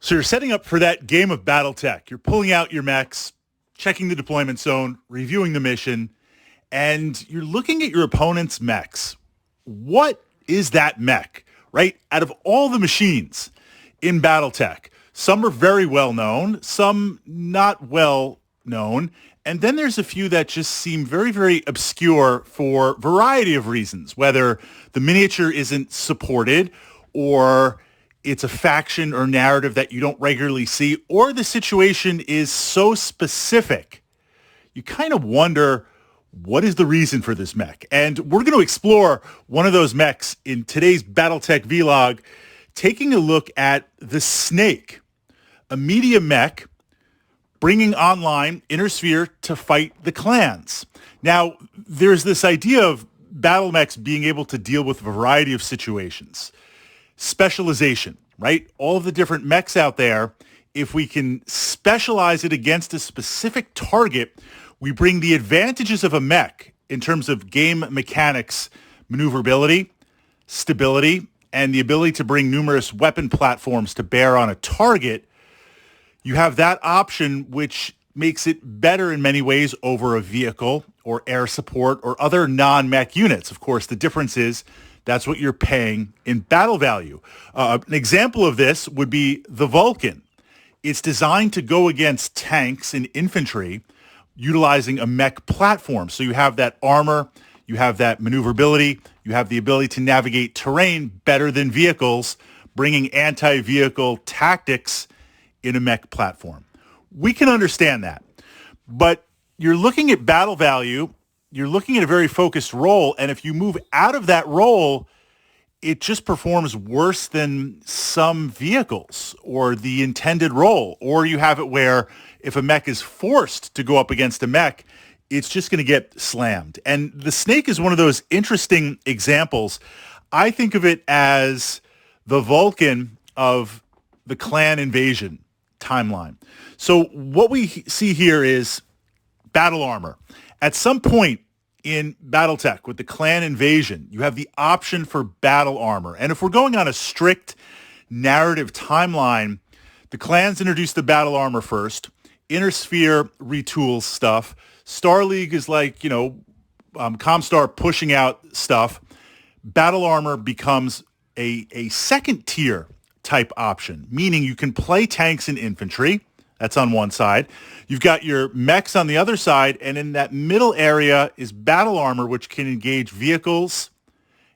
So you're setting up for that game of Battletech. You're pulling out your mechs, checking the deployment zone, reviewing the mission, and you're looking at your opponent's mechs. What is that mech, right? Out of all the machines in Battletech, some are very well known, some not well known, and then there's a few that just seem very, very obscure for a variety of reasons, whether the miniature isn't supported or it's a faction or narrative that you don't regularly see, or the situation is so specific, you kind of wonder, what is the reason for this mech? And we're going to explore one of those mechs in today's Battletech vlog, taking a look at the Snake, a media mech bringing online Inner Sphere to fight the clans. Now, there's this idea of battle mechs being able to deal with a variety of situations. Specialization, right? All of the different mechs out there, if we can specialize it against a specific target, we bring the advantages of a mech in terms of game mechanics, maneuverability, stability, and the ability to bring numerous weapon platforms to bear on a target. You have that option, which makes it better in many ways over a vehicle or air support or other non-mech units. Of course, the difference is that's what you're paying in battle value. An example of this would be the Vulcan. It's designed to go against tanks and infantry utilizing a mech platform. So you have that armor, you have that maneuverability, you have the ability to navigate terrain better than vehicles, bringing anti-vehicle tactics in a mech platform. We can understand that, but you're looking at battle value, you're looking at a very focused role, and if you move out of that role, it just performs worse than some vehicles or the intended role. Or you have it where if a mech is forced to go up against a mech, it's just going to get slammed. And the Snake is one of those interesting examples. I think of it as the Vulcan of the clan invasion timeline. So what we see here is battle armor. At some point in Battletech with the clan invasion, you have the option for battle armor. And if we're going on a strict narrative timeline, the clans introduce the battle armor first. Inner Sphere retools stuff. Star League is like, Comstar pushing out stuff. Battle armor becomes a second tier type option, meaning you can play tanks and infantry. That's on one side. You've got your mechs on the other side, and in that middle area is battle armor, which can engage vehicles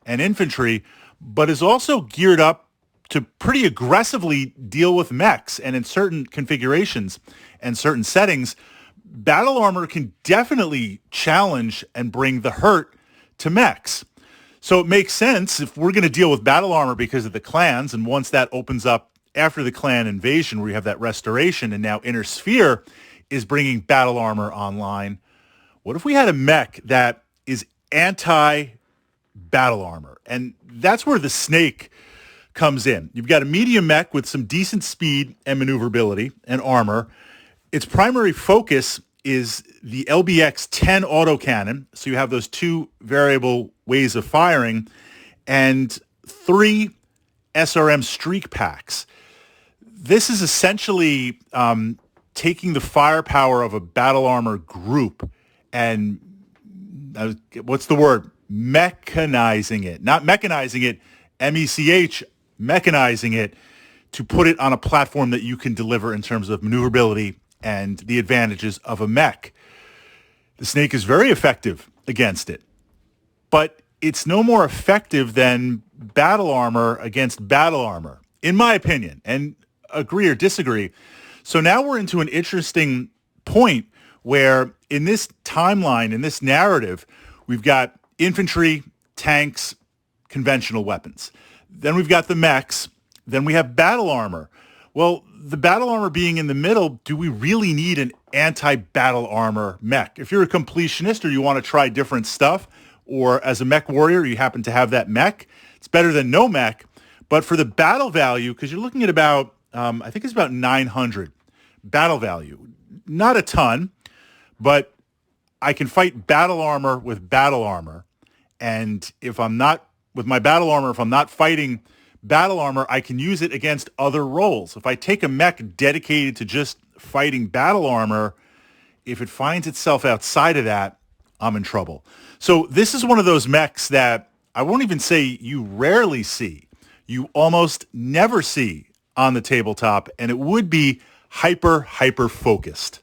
and infantry, but is also geared up to pretty aggressively deal with mechs. And in certain configurations and certain settings, battle armor can definitely challenge and bring the hurt to mechs. So it makes sense if we're going to deal with battle armor because of the clans, and once that opens up after the clan invasion, where you have that restoration, and now Inner Sphere is bringing battle armor online. What if we had a mech that is anti-battle armor? And that's where the Snake comes in. You've got a medium mech with some decent speed and maneuverability and armor. Its primary focus is the LBX-10 autocannon. So you have those two variable ways of firing and 3 SRM streak packs. This is essentially taking the firepower of a battle armor group and what's the word? Mechanizing it. Not mechanizing it, MECH, mechanizing it to put it on a platform that you can deliver in terms of maneuverability and the advantages of a mech. The Snake is very effective against it, but it's no more effective than battle armor against battle armor, in my opinion, and agree or disagree. So now we're into an interesting point where in this timeline, in this narrative, we've got infantry, tanks, conventional weapons. Then we've got the mechs. Then we have battle armor. Well, the battle armor being in the middle, do we really need an anti-battle armor mech? If you're a completionist or you want to try different stuff, or as a mech warrior, you happen to have that mech, it's better than no mech. But for the battle value, because you're looking at about, I think it's about 900 battle value. Not a ton, but I can fight battle armor with battle armor. And if I'm not, with my battle armor, if I'm not fighting battle armor, I can use it against other roles. If I take a mech dedicated to just fighting battle armor, if it finds itself outside of that, I'm in trouble. So this is one of those mechs that I won't even say you rarely see. You almost never see on the tabletop, and it would be hyper focused.